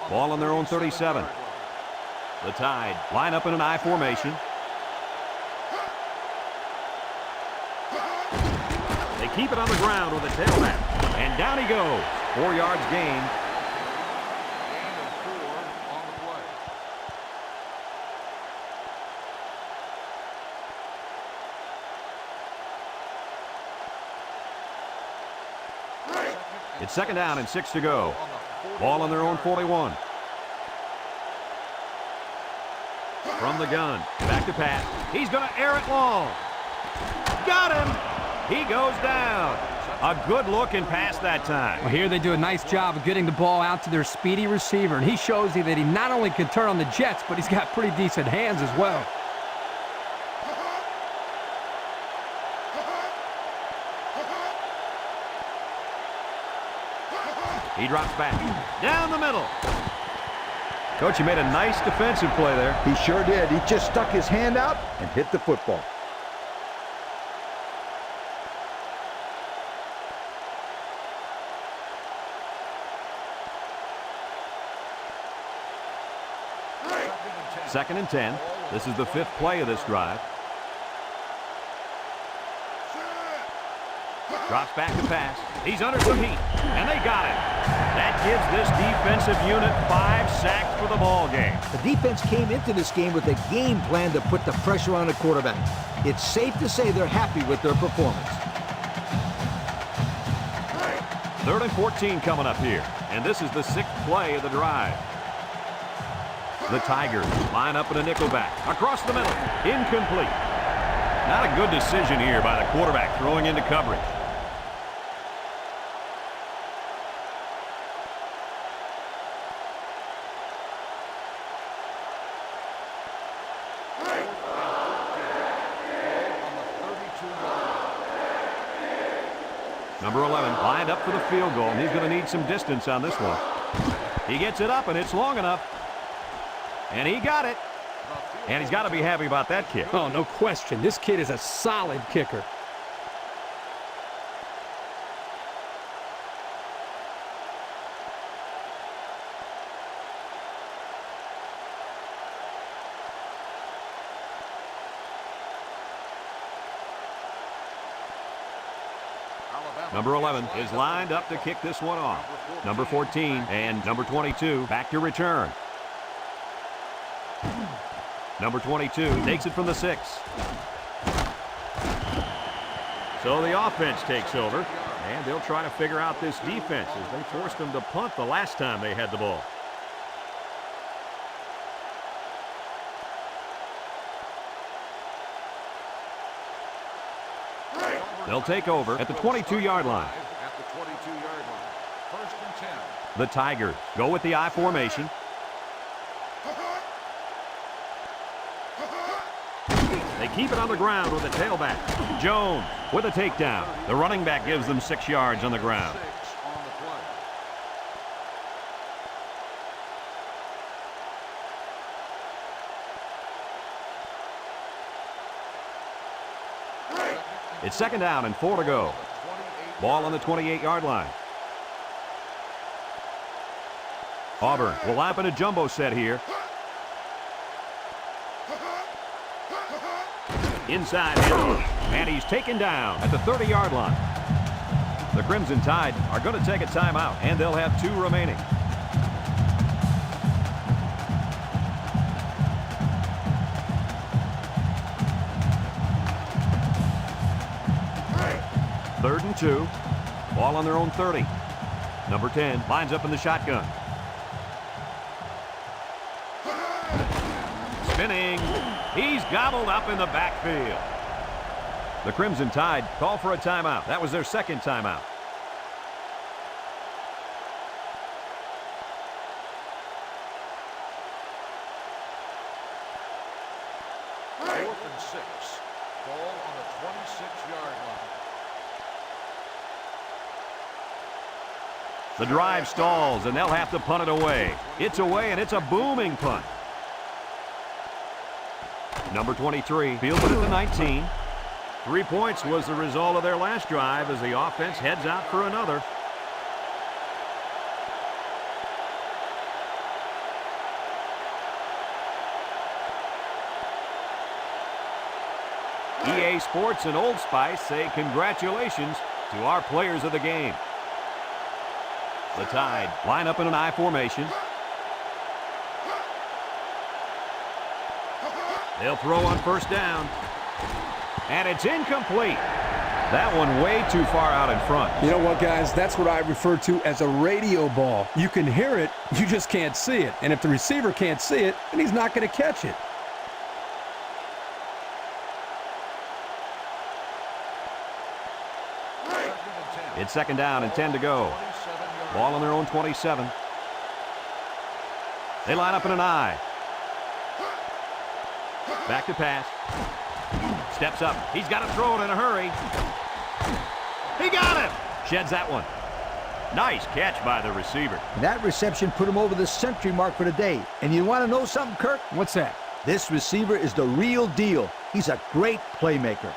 Ball on their own 37. The Tide line up in an I formation. They keep it on the ground with a tailback. And down he goes. 4 yards gained. Gain of 4 on the play. It's 2nd down and 6 to go. Ball on their own 41. From the gun, back to pass. He's going to air it long. Got him. He goes down. A good looking pass that time. Well, here they do a nice job of getting the ball out to their speedy receiver, and he shows you that he not only can turn on the jets, but he's got pretty decent hands as well. He drops back. Down the middle. Coach, he made a nice defensive play there. He sure did. He just stuck his hand out and hit the football. Second and 10. This is the 5th play of this drive. Drops back to pass. He's under some heat, and they got it. That gives this defensive unit 5 sacks for the ball game. The defense came into this game with a game plan to put the pressure on the quarterback. It's safe to say they're happy with their performance. 3rd and 14 coming up here, and this is the 6th play of the drive. The Tigers line up in a nickelback. Across the middle. Incomplete. Not a good decision here by the quarterback throwing into coverage. Number 11 lined up for the field goal, and he's going to need some distance on this one. He gets it up, and it's long enough. And he got it. And he's got to be happy about that kick. Oh, no question. This kid is a solid kicker. Number 11 is lined up to kick this one off. Number 14 and number 22 back to return. Number 22 takes it from the 6. So the offense takes over, and they'll try to figure out this defense as they forced them to punt the last time they had the ball. They'll take over at the 22-yard line. At the 22-yard line. 1st and 10. The Tigers go with the I formation. They keep it on the ground with a tailback. Jones with a takedown. The running back gives them 6 yards on the ground. 6 on the play. It's 2nd down and 4 to go. Ball on the 28-yard line. Auburn will line up in a jumbo set here. Inside hitter, and he's taken down at the 30-yard line. The Crimson Tide are going to take a timeout, and they'll have 2 remaining. and 2. Ball on their own 30. Number 10 lines up in the shotgun. Spinning. He's gobbled up in the backfield. The Crimson Tide call for a timeout. That was their second timeout. Fourth and 6. Ball on the 26-yard line. The drive stalls, and they'll have to punt it away. It's away, and it's a booming punt. Number 23 fielded at the 19. 3 points was the result of their last drive as the offense heads out for another. EA Sports and Old Spice say congratulations to our players of the game. The Tide line up in an I formation. They'll throw on first down. And it's incomplete. That one way too far out in front. You know what, guys? That's what I refer to as a radio ball. You can hear it, you just can't see it. And if the receiver can't see it, then he's not going to catch it. It's second down and 10 to go. Ball on their own 27. They line up in an I. Back to pass. Steps up. He's got to throw it in a hurry. He got it. Sheds that one. Nice catch by the receiver. That reception put him over the century mark for the day. And you want to know something, Kirk? What's that? This receiver is the real deal. He's a great playmaker.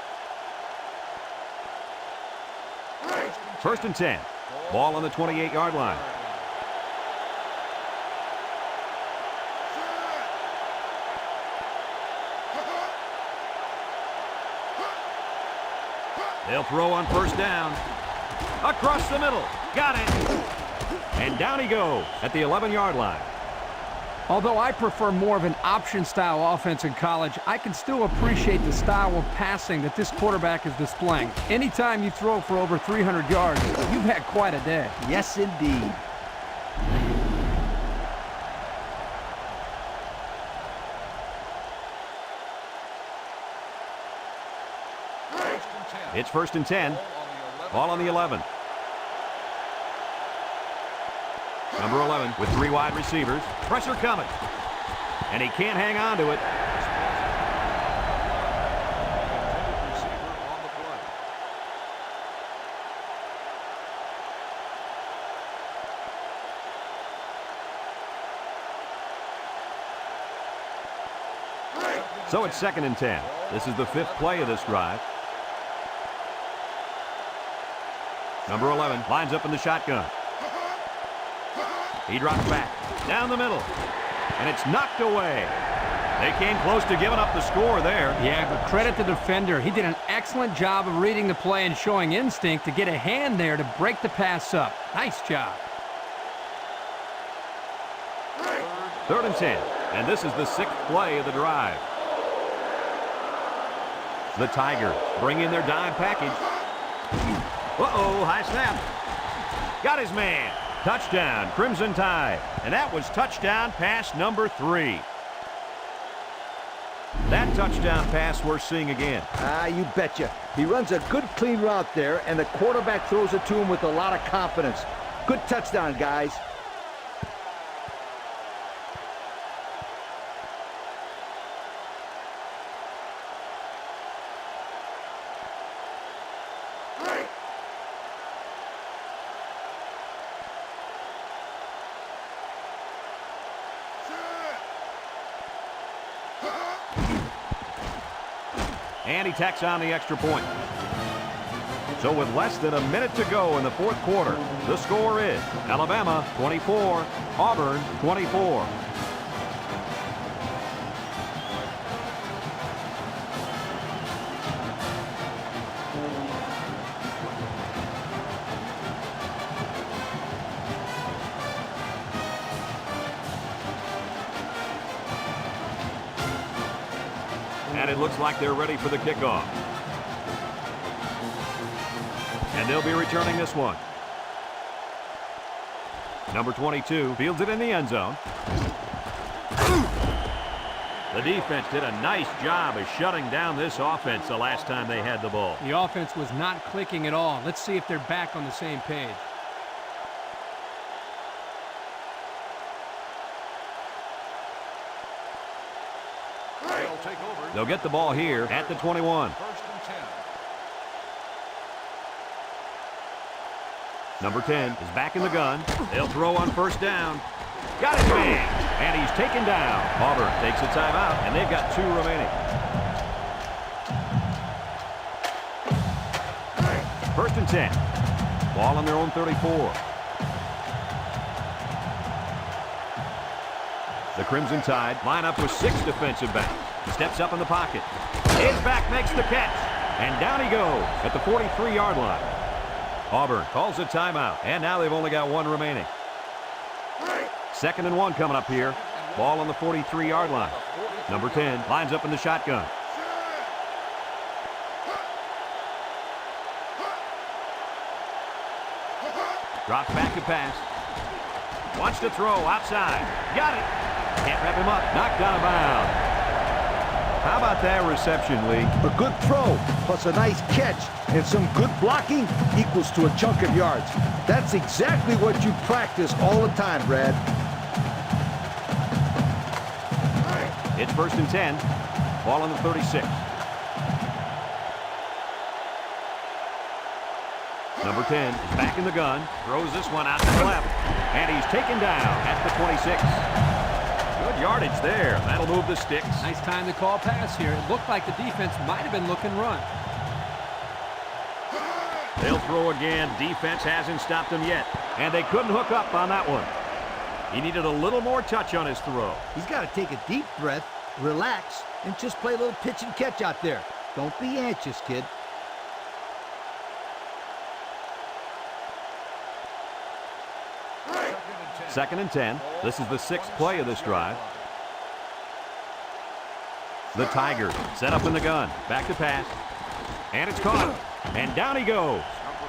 First and 10. Ball on the 28-yard line. They'll throw on first down. Across the middle. Got it. And down he goes at the 11-yard line. Although I prefer more of an option-style offense in college, I can still appreciate the style of passing that this quarterback is displaying. Anytime you throw for over 300 yards, you've had quite a day. Yes, indeed. It's first and 10. Ball on the 11. Number 11 with 3 wide receivers. Pressure coming. And he can't hang on to it. So it's second and 10. This is the 5th play of this drive. Number 11 lines up in the shotgun. He drops back down the middle, and it's knocked away. They came close to giving up the score there. Yeah, but credit the defender. He did an excellent job of reading the play and showing instinct to get a hand there to break the pass up. Nice job. Third and 10, and this is the 6th play of the drive. The Tigers bring in their dime package. Uh-oh, high snap. Got his man. Touchdown, Crimson Tide. And that was touchdown pass number 3. That touchdown pass we're seeing again. Ah, you betcha. He runs a good, clean route there, and the quarterback throws it to him with a lot of confidence. Good touchdown, guys. And he tacks on the extra point. So with less than a minute to go in the 4th quarter, the score is Alabama 24, Auburn 24. And it looks like they're ready for the kickoff. And they'll be returning this one. Number 22 fields it in the end zone. The defense did a nice job of shutting down this offense the last time they had the ball. The offense was not clicking at all. Let's see if they're back on the same page. They'll take over. They'll get the ball here at the 21. First and 10. Number 10 is back in the gun. They'll throw on first down. Got his man, and he's taken down. Auburn takes a timeout, and they've got 2 remaining. First and 10. Ball on their own 34. The Crimson Tide line up with 6 defensive backs. Steps up in the pocket. His back makes the catch, and down he goes at the 43-yard line. Auburn calls a timeout, and now they've only got 1 remaining. 2nd and 1 coming up here. Ball on the 43-yard line. Number 10 lines up in the shotgun. Drops back to pass. Wants to throw outside. Got it. Can't wrap him up. Knocked out of bounds. How about that reception, Lee? A good throw, plus a nice catch, and some good blocking equals to a chunk of yards. That's exactly what you practice all the time, Brad. It's first and 10. Ball on the 36. Number 10 is back in the gun. Throws this one out to the left. And he's taken down at the 26. Good yardage there. That'll move the sticks. Nice time to call pass here. It looked like the defense might have been looking run. They'll throw again. Defense hasn't stopped them yet. And they couldn't hook up on that one. He needed a little more touch on his throw. He's got to take a deep breath, relax, and just play a little pitch and catch out there. Don't be anxious, kid. Second and 10. This is the 6th play of this drive. The Tigers set up in the gun. Back to pass. And it's caught. And down he goes.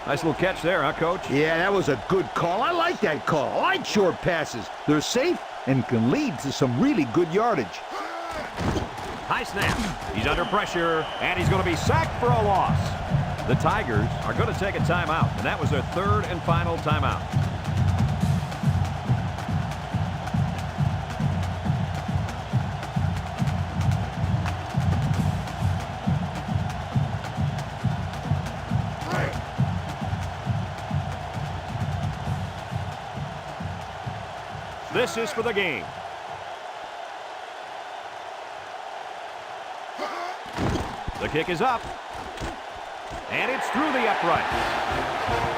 Nice little catch there, huh, Coach? Yeah, that was a good call. I like that call. I like short passes. They're safe and can lead to some really good yardage. High snap. He's under pressure, and he's going to be sacked for a loss. The Tigers are going to take a timeout, and that was their 3rd and final timeout. This is for the game. The kick is up. And it's through the uprights.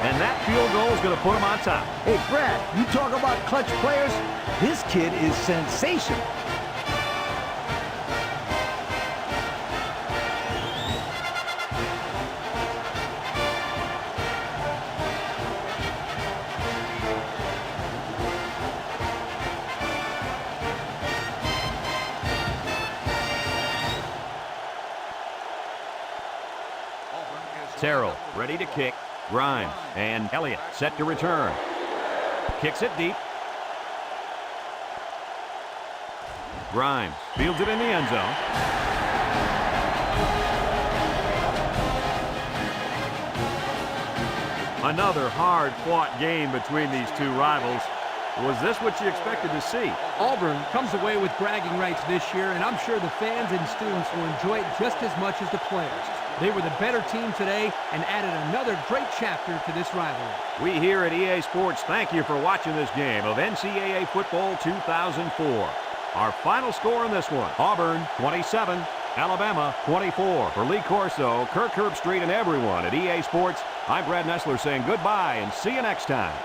And that field goal is going to put him on top. Hey, Brad, you talk about clutch players? This kid is sensational. Terrell ready to kick. Grimes and Elliott set to return. Kicks it deep. Grimes fields it in the end zone. Another hard-fought game between these two rivals. Was this what you expected to see? Auburn comes away with bragging rights this year, and I'm sure the fans and students will enjoy it just as much as the players. They were the better team today and added another great chapter to this rivalry. We here at EA Sports thank you for watching this game of NCAA Football 2004. Our final score in this one, Auburn 27, Alabama 24. For Lee Corso, Kirk Herbstreit, and everyone at EA Sports, I'm Brad Nessler saying goodbye and see you next time.